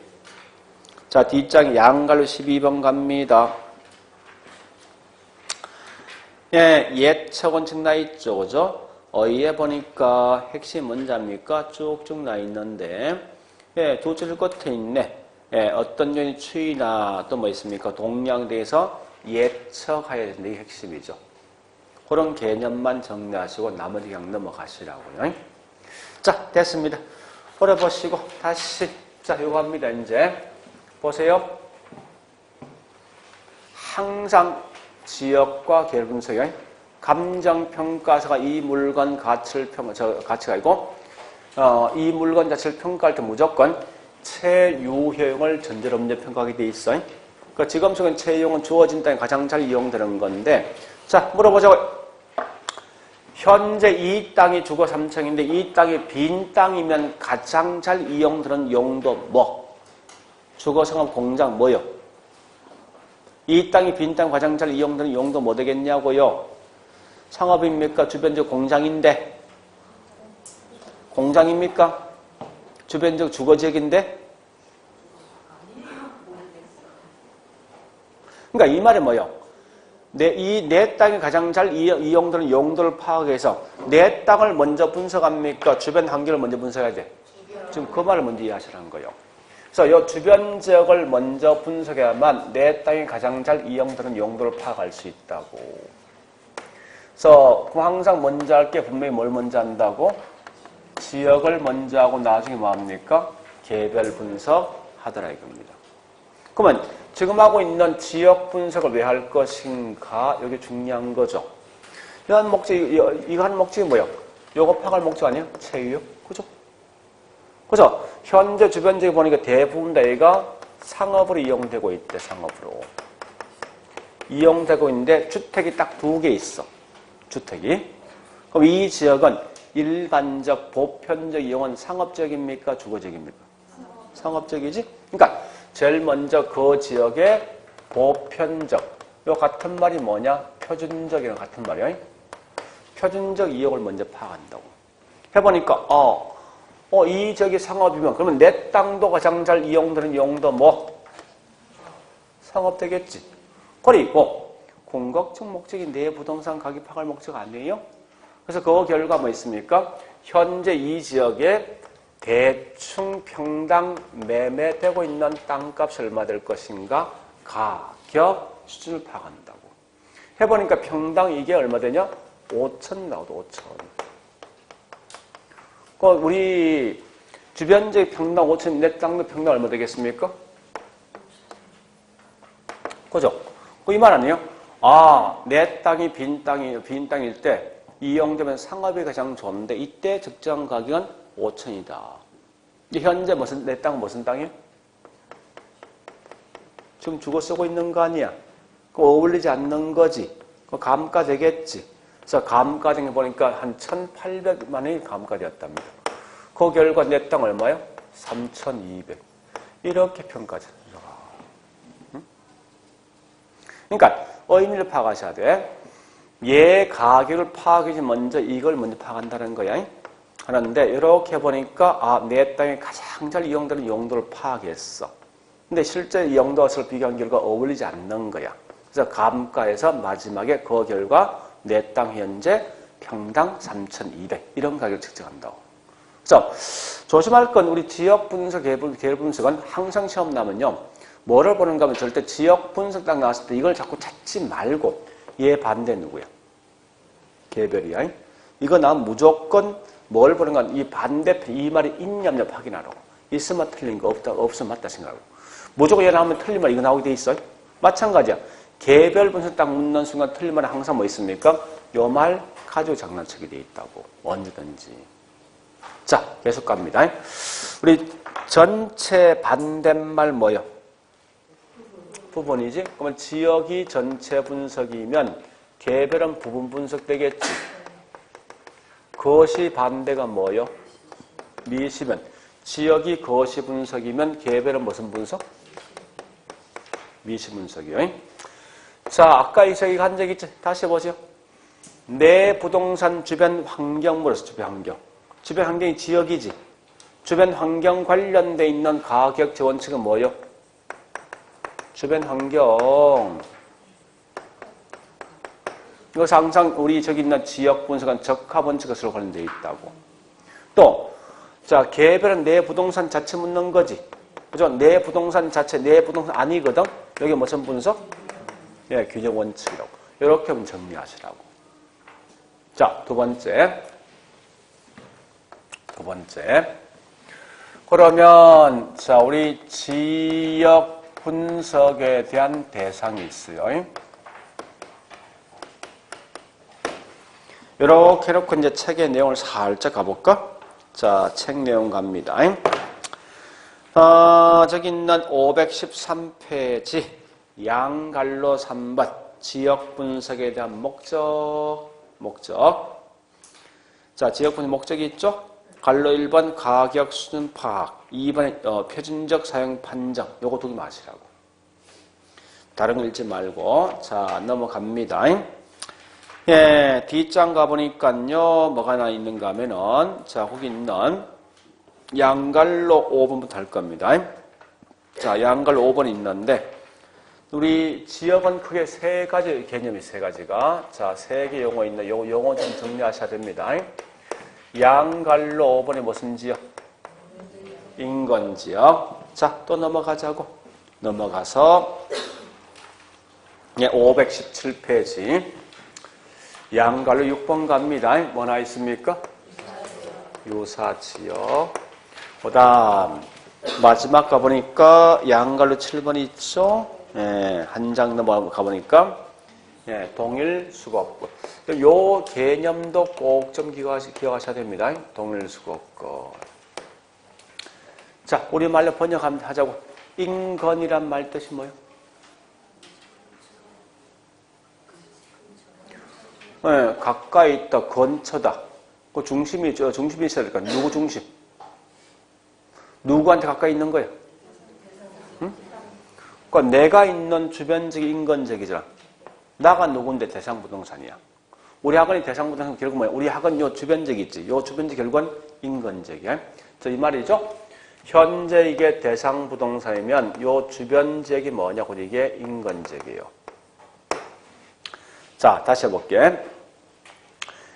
자, 뒷장 양갈로 12번 갑니다. 예, 예측 원칙 나 있죠, 그죠? 의에 보니까 핵심 문자입니까? 쭉쭉 나 있는데, 예, 두 줄 끝에 있네. 예, 어떤 요인 추이나 또 뭐 있습니까? 동향에 대해서 예측해야 된다. 이게 핵심이죠. 그런 개념만 정리하시고 나머지 그냥 넘어가시라고요. 자, 됐습니다. 풀어보시고 다시 자, 요거 합니다. 이제 보세요. 항상 지역과 계열 분석이 감정평가서가 이 물건 가치를 가치가 있고 이 물건 자체를 평가할 때 무조건 체유효용을 전제로 먼저 평가하게 돼 있어요. 그러니까 지금 속엔 체유용은 주어진 땅이 가장 잘 이용되는 건데 자, 물어보자고요. 현재 이 땅이 주거 3층인데 이 땅이 빈 땅이면 가장 잘 이용되는 용도 뭐? 주거상업 공장 뭐요? 이 땅이 빈 땅 가장 잘 이용되는 용도 뭐 되겠냐고요? 상업입니까? 주변적 공장인데? 공장입니까? 주변적 주거지역인데? 그러니까 이 말이 뭐요? 내 땅이 가장 잘 이용되는 용도를 파악해서 내 땅을 먼저 분석합니까? 주변 환경을 먼저 분석해야 돼. 지금 그 말을 먼저 이해하시라는 거예요. 그래서 이 주변 지역을 먼저 분석해야만 내 땅이 가장 잘 이용되는 용도를 파악할 수 있다고. 그래서 항상 먼저 할 게 분명히 뭘 먼저 한다고? 지역을 먼저 하고 나중에 뭐 합니까? 개별 분석하더라 이겁니다. 그러면 지금 하고 있는 지역 분석을 왜 할 것인가? 여기 중요한 거죠. 이한 목적, 이거 하는 목적이 뭐예요? 요거 파악할 목적 아니에요? 체유요? 그죠? 그죠? 현재 주변 지역 보니까 대부분 다 얘가 상업으로 이용되고 있대, 상업으로. 이용되고 있는데 주택이 딱 2개 있어. 주택이. 그럼 이 지역은 일반적, 보편적 이용은 상업적입니까? 주거적입니까? 상업적이지? 그러니까 제일 먼저 그 지역의 보편적, 요 같은 말이 뭐냐? 표준적이랑 같은 말이야. 표준적 이용을 먼저 파악한다고. 해보니까 이 지역이 상업이면 그러면 내 땅도 가장 잘 이용되는 용도 뭐? 상업 되겠지. 그리고 궁극적 목적이 내 부동산 가격 파악할 목적 아니에요? 그래서 그 결과 뭐 있습니까? 현재 이 지역에 대충 평당 매매되고 있는 땅값이 얼마 될 것인가? 가격 수준을 파악한다고. 해보니까 평당 이게 얼마 되냐? 5천 나오도 5천. 그 우리 주변 지역 평당 5천, 내 땅도 평당 얼마 되겠습니까? 그죠? 이 말 아니에요? 내 땅이 빈 땅일 때 이용되면 상업이 가장 좋은데 이때 적정 가격은 5천이다. 현재 내 땅은 무슨 땅이에요? 지금 주거 쓰고 있는 거 아니야? 어울리지 않는 거지. 감가 되겠지. 그래서 감가된 거 보니까 한 1,800만 원이 감가되었답니다. 그 결과 내 땅 얼마요? 3,200. 이렇게 평가되는 거야. 그러니까 의미를 파악하셔야 돼. 얘 가격을 파악하기 먼저 이걸 먼저 파악한다는 거야. 하는데 이렇게 보니까 내 땅에 가장 잘 이용되는 용도를 파악했어. 근데 실제 이 용도를 비교한 결과 어울리지 않는 거야. 그래서 감가에서 마지막에 그 결과 내 땅 현재 평당 3,200 이런 가격을 측정한다고. 그래서 조심할 건 우리 지역 분석, 계열 분석은 항상 시험 나면요. 뭐를 보는가 하면 절대 지역 분석 딱 나왔을 때 이걸 자꾸 찾지 말고 얘 반대 누구야? 개별이야. 이거 나면 무조건 뭘 보는가 하면 이 반대편 이 말이 있냐 없냐 확인하라고. 있으면 틀린 거 없으면 맞다 생각하고. 무조건 얘 나오면 틀린 말 이거 나오게 돼 있어요. 마찬가지야. 개별 분석 딱 묻는 순간 틀린 말은 항상 뭐 있습니까? 요 말 가지고 장난치게 돼 있다고. 언제든지. 자, 계속 갑니다. 우리 전체 반대말 뭐요? 부분이지? 그러면 지역이 전체 분석이면 개별은 부분 분석 되겠지. 거시 반대가 뭐요? 미시면. 지역이 거시 분석이면 개별은 무슨 분석? 미시 분석이요. 자, 아까 이 저기 한 적 있지? 다시 해보죠. 내 부동산 주변 환경 물었어. 주변 환경. 주변 환경이 지역이지. 주변 환경 관련돼 있는 가격 재원칙은 뭐요? 주변 환경. 이것은 항상 우리 저기 있는 지역 분석은 적합 원칙으로 관련되어 있다고. 또, 자, 개별은 내 부동산 자체 묻는 거지. 그죠? 내 부동산 자체, 내 부동산 아니거든? 여기 무슨 분석? 예, 균형 원칙이라고. 이렇게 하면 정리하시라고. 자, 두 번째. 그러면, 자, 우리 지역 분석에 대한 대상이 있어요. 이렇게 해놓고 이제 책의 내용을 살짝 가볼까? 자, 책 내용 갑니다. 저기 있는 513페이지 양갈로 3번 지역 분석에 대한 목적. 자, 지역 분석 목적이 있죠? 갈로 1번 가격 수준 파악, 2번 표준적 사용 판정. 요거 두 개 마시라고. 다른 거 읽지 말고. 자, 넘어갑니다. 예, 뒷장 가보니까요, 뭐가 하나 있는가 하면은, 자, 거기 있는 양갈로 5번부터 할 겁니다. 자, 양갈로 5번 있는데, 우리 지역은 크게 세 가지 개념이 세 가지가. 자, 세 개 용어 있는 요 용어 좀 정리하셔야 됩니다. 양갈로 5번이 무슨 지역? 인건지역. 자, 또 넘어가자고. 넘어가서, 예, 517페이지. 양갈로 6번 갑니다. 뭐 나와 있습니까? 유사지역. 그 다음, 마지막 가보니까 양갈로 7번 있죠? 예, 한 장 넘어가 보니까, 예, 동일 수거권. 요 개념도 꼭 좀 기억하셔야 됩니다. 동일 수거권. 자, 우리말로 번역하자고. 인건이란 말 뜻이 뭐예요? 예, 가까이 있다, 근처다. 그 중심이 있어야 될까? 누구 중심? 누구한테 가까이 있는 거예요? 응? 그러니까 내가 있는 주변적이 인근적이잖아. 나가 누군데 대상부동산이야. 우리 학원이 대상부동산 결국 뭐야? 우리 학원 요 주변적이 있지. 요 주변적 결국은 인근적이야. 자, 이 말이죠. 현재 이게 대상부동산이면 요 주변적이 뭐냐고 이게 인근적이에요. 자, 다시 해볼게.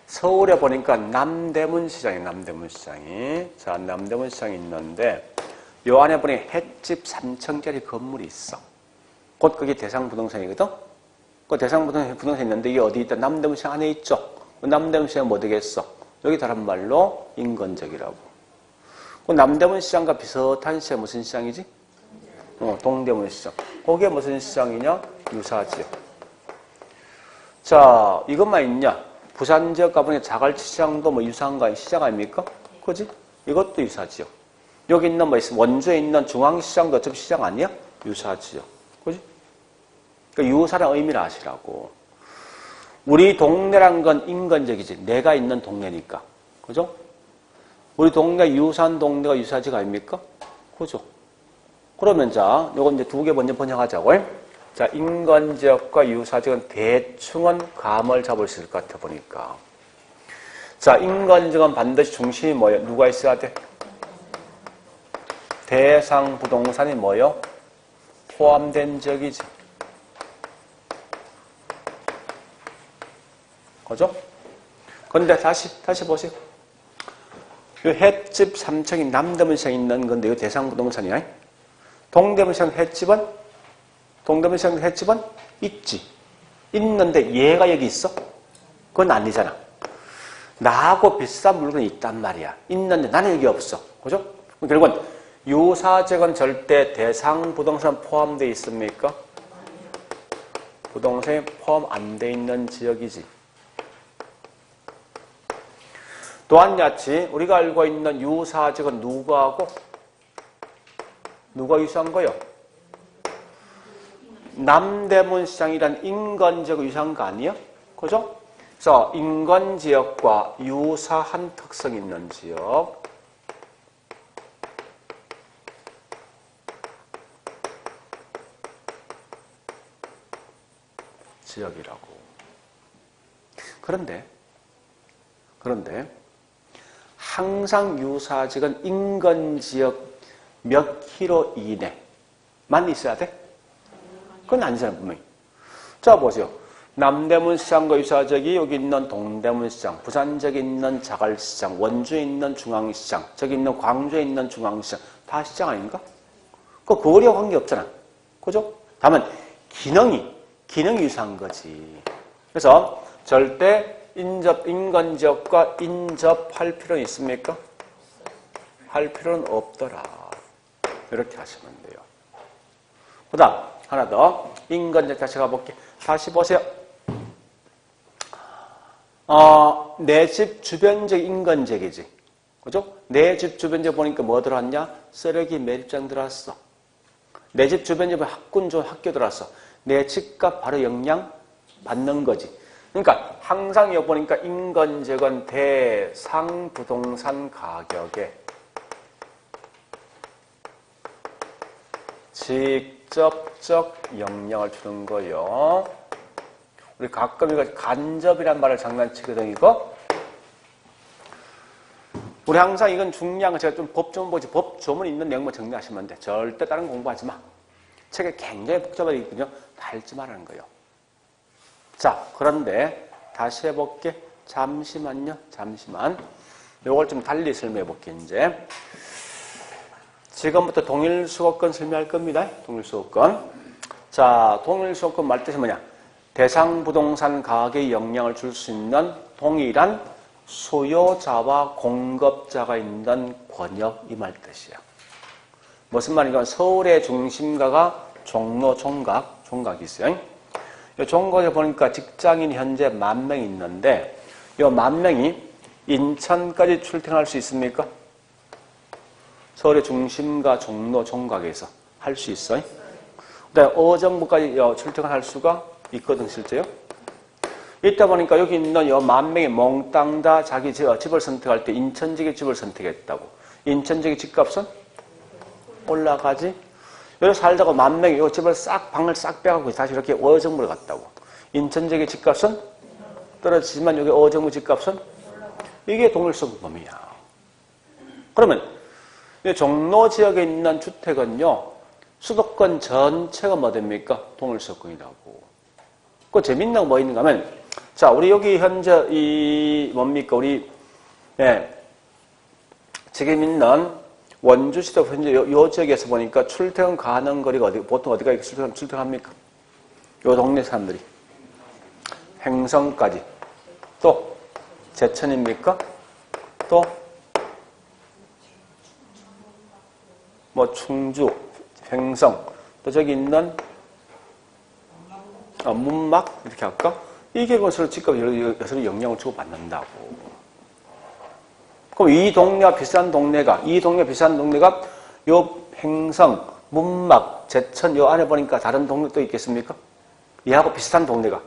서울에 보니까 남대문 시장이. 자, 남대문 시장이 있는데 요 안에 보니 횟집 3층짜리 건물이 있어. 곧 그게 대상부동산이거든. 그 대상부동산이 있는데 이게 어디 있다? 남대문 시장 안에 있죠. 남대문 시장 뭐 되겠어? 여기 다른 말로 인근적이라고. 그 남대문 시장과 비슷한 시장 무슨 시장이지? 동대문 시장. 거기에 무슨 시장이냐? 유사지역. 자, 이것만 있냐? 부산 지역 가보니 자갈치시장도 뭐 유사한 거 시장 아닙니까? 그지? 이것도 유사지역. 여기 있는 뭐 원주에 있는 중앙시장도 어차피 시장 아니야? 유사지역. 그지? 그러니까 유사한 의미를 아시라고. 우리 동네란 건 인근적이지. 내가 있는 동네니까. 그죠? 우리 동네 유사한 동네가 유사지가 아닙니까? 그죠? 그러면 자, 요건 이제 두 개 먼저 번역하자고. 자, 인근지역과 유사지역은 대충은 감을 잡을 수 있을 것 같아 보니까. 자, 인근지역은 반드시 중심이 뭐예요? 누가 있어야 돼? 대상부동산이 뭐예요? 포함된 지역이지. 그죠? 근데 다시 보세요. 이 횟집 3층이 남대문 시장에 있는 건데 이거 대상부동산이야. 동대문 시장 횟집은 있지. 있는데 얘가 여기 있어? 그건 아니잖아. 나하고 비슷한 물건이 있단 말이야. 있는데 나는 여기 없어. 그죠? 결국은 유사지역은 절대 대상부동산 포함되어 있습니까? 부동산이 포함 안 돼 있는 지역이지. 또한 같이 우리가 알고 있는 유사지역은 누구하고? 누가 유사한 거요? 남대문 시장이란 인근지역 유사한 거 아니에요? 그죠? 그래서 인근지역과 유사한 특성 있는 지역. 지역이라고. 그런데 항상 유사지역은 인근지역 몇 킬로 이내만 있어야 돼? 그건 아니잖아요, 분명히. 자, 보세요. 남대문 시장과 유사지역이 여기 있는 동대문 시장, 부산 지역에 있는 자갈시장, 원주에 있는 중앙시장, 저기 있는 광주에 있는 중앙시장, 다 시장 아닌가? 그 거리와 관계없잖아. 그죠? 다만, 기능이 유사한 거지. 그래서 절대 인근지역과 인접할 필요는 있습니까? 할 필요는 없더라. 이렇게 하시면 돼요. 그 다음, 하나 더. 인근지역 다시 가볼게. 다시 보세요. 내 집 주변지역 인근지역이지. 그죠? 내 집 주변지역 보니까 뭐 들어왔냐? 쓰레기 매립장 들어왔어. 내 집 주변지역에 학군 좋은 학교 들어왔어. 내 집값 바로 영향 받는 거지. 그러니까 항상 여기 보니까 인근지역은 대상 부동산 가격에 직접적 영향을 주는 거요. 우리 가끔 이거 간접이란 말을 장난치거든, 이거. 우리 항상 이건 중요한 거 제가 좀 법조문 있는 내용만 정리하시면 돼. 절대 다른 공부하지 마. 책에 굉장히 복잡하게 있거든요. 다 읽지 말라는 거예요. 자, 그런데 다시 해볼게. 잠시만. 요걸 좀 달리 설명해 볼게, 이제. 지금부터 동일수거권 설명할 겁니다. 동일수거권. 자, 동일수거권 말 뜻이 뭐냐? 대상부동산 가격에 영향을 줄 수 있는 동일한 수요자와 공급자가 있는 권역, 이 말 뜻이야. 무슨 말인가? 서울의 중심가가 종로, 종각이 있어요. 이 종각에 보니까 직장인이 현재 10,000명 있는데, 이 10,000명이 인천까지 출퇴근할 수 있습니까? 서울의 중심가 종로, 종각에서 할 수 있어요. 그다음에 어정부까지 출퇴근할 수가 있거든, 실제요. 있다 보니까 여기 있는 요 10,000명이 몽땅 다 자기 집을 선택할 때 인천지역 집을 선택했다고. 인천지역 집값은 올라가지. 여기 살다가 10,000명이 요 집을 방을 싹 빼갖고 다시 이렇게 어정부로 갔다고. 인천지역의 집값은 떨어지지만 여기 어정부 집값은 이게 동일성범위야. 그러면 이 종로 지역에 있는 주택은요, 수도권 전체가 뭐 됩니까? 동일서권이라고. 그 재밌는 거 뭐 있는가 하면, 자, 우리 여기 현재 뭡니까? 우리, 지금 있는 원주시도 현재 요 지역에서 보니까 출퇴근 가는 거리가 보통 어디가 출퇴근합니까? 요 동네 사람들이. 행성까지. 또, 제천입니까? 또, 뭐, 충주, 횡성, 또 저기 있는, 문막? 이렇게 할까? 이게 서로 집값 서로 영향을 주고 받는다고. 그럼 이 동네가 비싼 동네가 요 횡성, 문막, 제천 요 안에 보니까 다른 동네 또 있겠습니까? 얘하고 비슷한 동네가.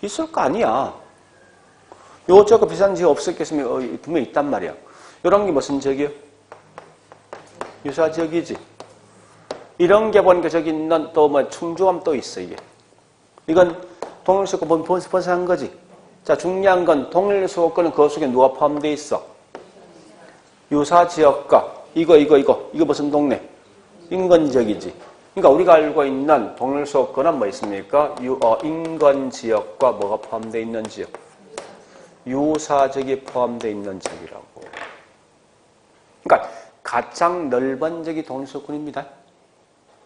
있을 거 아니야. 요저거 비싼 지역 없었겠습니까? 분명히 있단 말이야. 이런 게 무슨 지역이요? 유사 지역이지. 이런 게 보니까 저기 있는 또 뭐 충주함 또 있어, 이게. 이건 동일수도권 분석한 거지. 자, 중요한 건 동일수도권은 그 속에 누가 포함되어 있어? 유사 지역과 이거 무슨 동네? 인근 지역이지. 그러니까 우리가 알고 있는 동일수도권은 뭐 있습니까? 인근 지역과 뭐가 포함되어 있는 지역? 유사 지역이 포함되어 있는 지역이라고. 그러니까 가장 넓은 지역이 동일수도권입니다.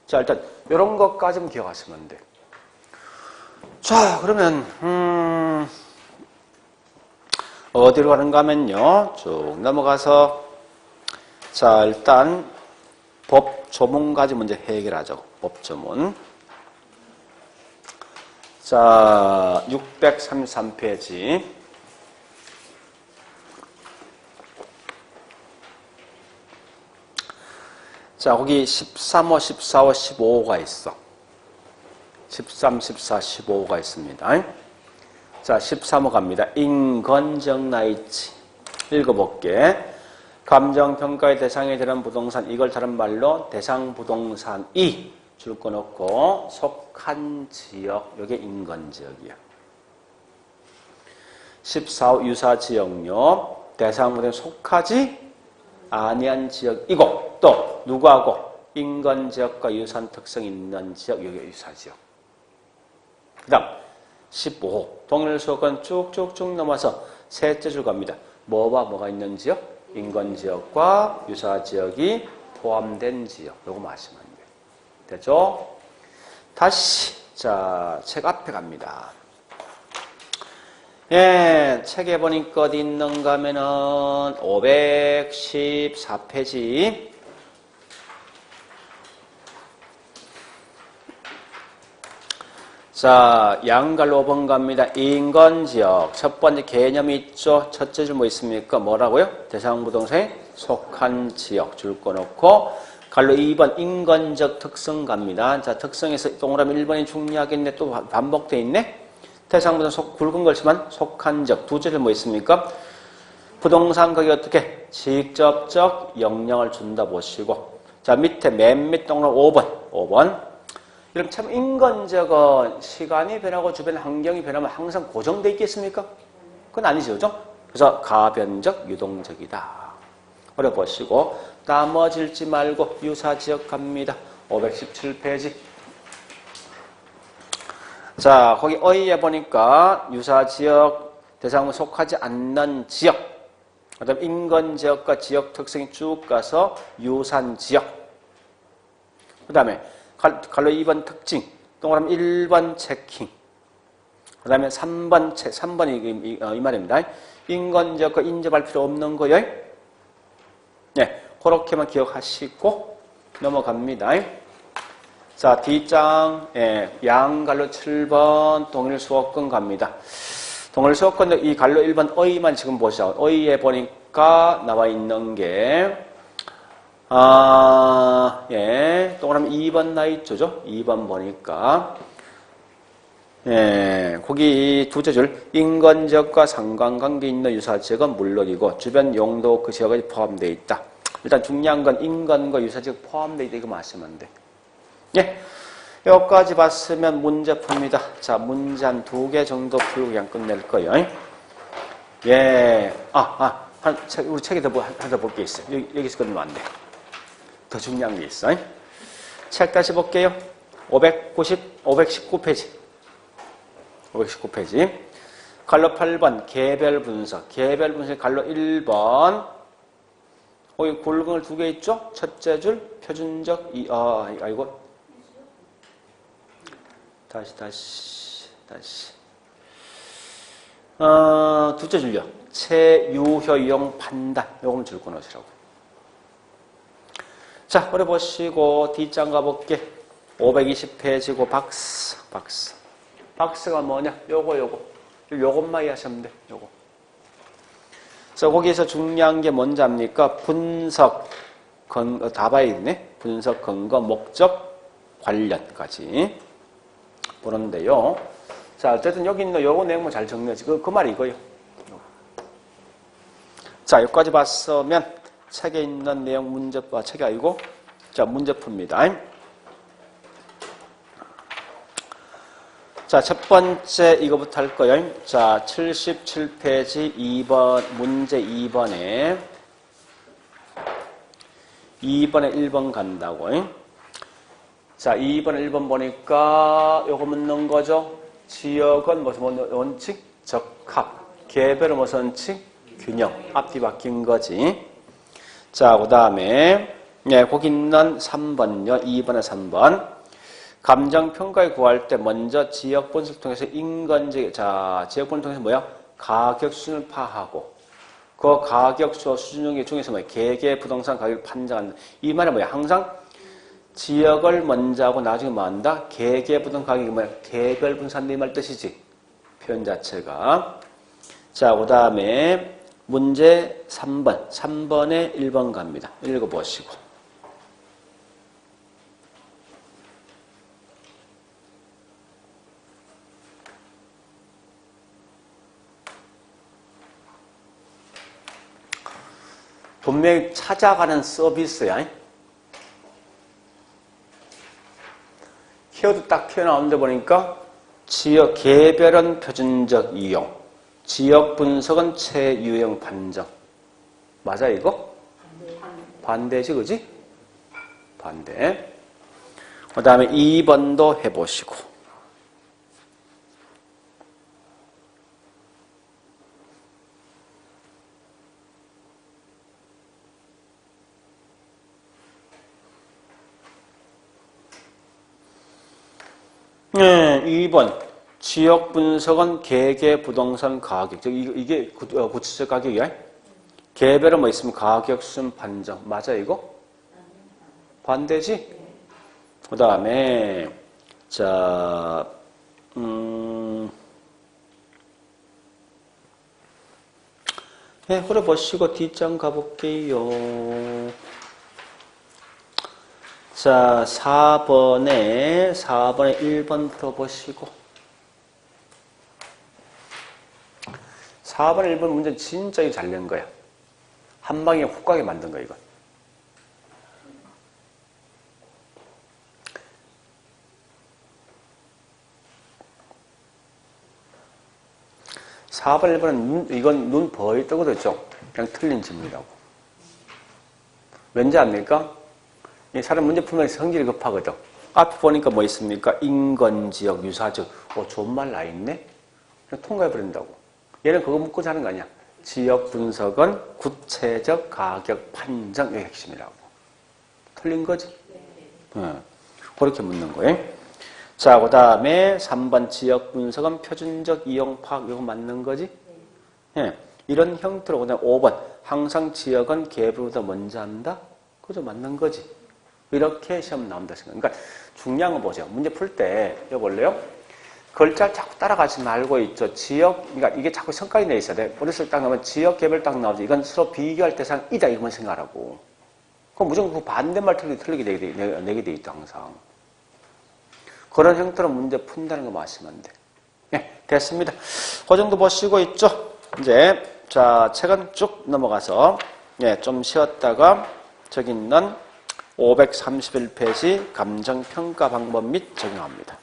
자, 일단 이런 것까지는 기억하시면 돼. 자, 그러면 어디로 가는가 하면요. 쭉 넘어가서 자, 일단 법 조문까지 먼저 해결하죠. 법 조문. 자, 633페이지. 자, 거기 13호, 14호, 15호가 있어. 13, 14, 15호가 있습니다. 자, 13호 갑니다. 인건적 나이치. 읽어볼게. 감정평가의 대상이 되는 부동산, 이걸 다른 말로 대상 부동산이 줄 거 넣고 속한 지역, 이게 인건지역이야. 14호 유사지역요. 대상 부동산에 속하지 아니한 지역이고 또 누구하고 인건지역과 유사한 특성이 있는 지역, 이게 유사지역. 그 다음 15호 동일수도권 쭉쭉쭉 넘어서 셋째 줄 갑니다. 뭐가 있는 지역? 인건지역과 유사지역이 포함된 지역. 요거 마시면 돼요. 됐죠? 다시 자, 책 앞에 갑니다. 예, 책에 보니까 어디 있는가 하면은 514페이지. 자, 양갈로 5번 갑니다. 인건지역. 첫 번째 개념이 있죠. 첫째 줄 뭐 있습니까? 뭐라고요? 대상부동산에 속한 지역 줄 거 놓고 갈로 2번 인건적 특성 갑니다. 자, 특성에서 동그라미 1번이 중요하겠네. 또 반복되어 있네. 대상부동산 굵은 걸지만 속한 적. 두째를 뭐 있습니까? 부동산 거기 어떻게? 직접적 영향을 준다 보시고. 자, 밑에 맨 밑 동그라미 5번. 이렇게 참 인건적은 시간이 변하고 주변 환경이 변하면 항상 고정되어 있겠습니까? 그건 아니죠, 그죠? 그래서 가변적, 유동적이다. 어려보시고 나머지 읽지 말고 유사지역 갑니다. 517페이지. 자, 거기 어이에 보니까 유사지역 대상에 속하지 않는 지역, 그 다음에 인건지역과 지역 특성이 쭉 가서 유산지역, 그 다음에 갈로 2번 특징, 동그라미 1번 체킹, 그 다음에 3번이 이 말입니다. 인건지역과 인접할 필요 없는 거요. 네, 그렇게만 기억하시고 넘어갑니다. 자, D장, 양갈로 7번 동일수도권 갑니다. 동일수도권 이 갈로 1번 어이만 지금 보시죠. 어이에 보니까 나와 있는 게, 동그라미 2번 나 있죠. 2번 보니까, 예, 거기 두째 줄 인근지역과 상관관계 있는 유사지역은 물론이고 주변 용도 그 지역에 포함되어 있다. 일단 중요한 건 인근과 유사지역 포함되어 있다. 이거 마시면 돼. 예, 여기까지 봤으면 문제 풉니다. 자, 문제 한 2개 정도 풀고 그냥 끝낼 거예요. 예, 우리 책에 하나 더 볼 게 있어요. 여기서 끝내면 안 돼. 더 중요한 게 있어. 책 다시 볼게요. 519페이지. 519페이지. 갈로 8번 개별 분석. 개별 분석 갈로 1번. 여기 골근을 2개 있죠? 첫째 줄 표준적 아이고. 다시. 둘째 줄요. 체유효용 판단. 요거만 줄 끊으시라고. 자, 오래 보시고 뒷장 가볼게. 520페이지고 박스. 박스가 뭐냐? 요것만 이해하시면 돼. 요거. 그래서 거기서 중요한 게 뭔지 압니까? 분석, 다 봐야 되네. 분석, 근거, 목적, 관련까지 보는데요. 자, 어쨌든 여기 있는 요거 내용만 잘 정리하지. 그 말이 이거예요. 자, 여기까지 봤으면 책에 있는 내용 책이 아니고, 자, 문제 풉니다. 자, 첫 번째 이거부터 할 거예요. 자, 77페이지 2번, 문제 2번에 1번 간다고. 자, 2번, 1번 보니까 요거 묻는 거죠. 지역은 무슨 원칙? 적합. 개별은 무슨 원칙? 균형. 앞뒤 바뀐 거지. 자, 그 다음에, 네, 거기 있는 3번요. 2번에 3번. 감정평가에 구할 때 먼저 지역 분석을 통해서 지역 분석을 통해서 뭐야? 가격 수준을 파악하고, 그 가격 수준 중에서 뭐야? 개개 부동산 가격을 판정한다. 이 말은 뭐야? 항상 지역을 먼저 하고 나중에 뭐 한다? 개개 부동산 가격이 뭐야? 개별 분산다 이 말 뜻이지. 표현 자체가. 자, 그 다음에 문제 3번. 3번에 1번 갑니다. 읽어보시고. 분명히 찾아가는 서비스야. 키워드 딱 튀어나오는데 보니까 지역 개별은 표준적 이용, 지역 분석은 체유형 판정. 맞아 이거? 반대지 그지? 반대. 그 다음에 2번도 해보시고. 네, 2번. 지역 분석은 개개 부동산 가격. 이게 구체적 가격이야? 개별은 뭐 있으면 가격 수준 판정. 맞아, 이거? 반대지? 그 다음에, 자, 네, 흐려보시고 뒷장 가볼게요. 자, 4번에 1번 풀어보시고. 4번에 1번 문제는 진짜 잘 낸 거야. 한 방에 훅 가게 만든 거야, 이건. (4번) (1번은) 이건 눈 벌 뜨고 됐죠. 그냥 틀린 질문이라고. 왠지 압니까? 이 사람 문제 풀면 성질이 급하거든. 앞에 보니까 뭐 있습니까? 인근지역, 유사지역. 좋은 말 나있네? 그냥 통과해버린다고. 얘는 그거 묻고 자는 거 아니야. 지역 분석은 구체적 가격 판정의 핵심이라고. 틀린 거지? 네. 그렇게 묻는 거예요. 자, 그 다음에 3번 지역 분석은 표준적 이용 파악. 이거 맞는 거지? 네. 이런 형태로 그다음 5번 항상 지역은 개별보다 먼저 한다. 그죠? 맞는 거지. 이렇게 시험 나온다 생각. 그러니까 중요한 거 보세요. 문제 풀 때 이거 볼래요? 글자를 자꾸 따라가지 말고 있죠. 지역, 그러니까 이게 자꾸 성깔이 내 있어야 돼. 어렸을 때 딱 나오면 지역 개별 딱 나오지. 이건 서로 비교할 대상이다 이것만 생각하고. 그럼 무조건 그 반대말 틀리게 내게 돼 있다 항상. 그런 형태로 문제 푼다는 거 마시면 안 돼. 네, 됐습니다. 그 정도 보시고 있죠? 이제, 자, 책은 쭉 넘어가서, 예, 좀 쉬었다가, 저기 있는 531페이지 감정평가 방법 및 적용합니다.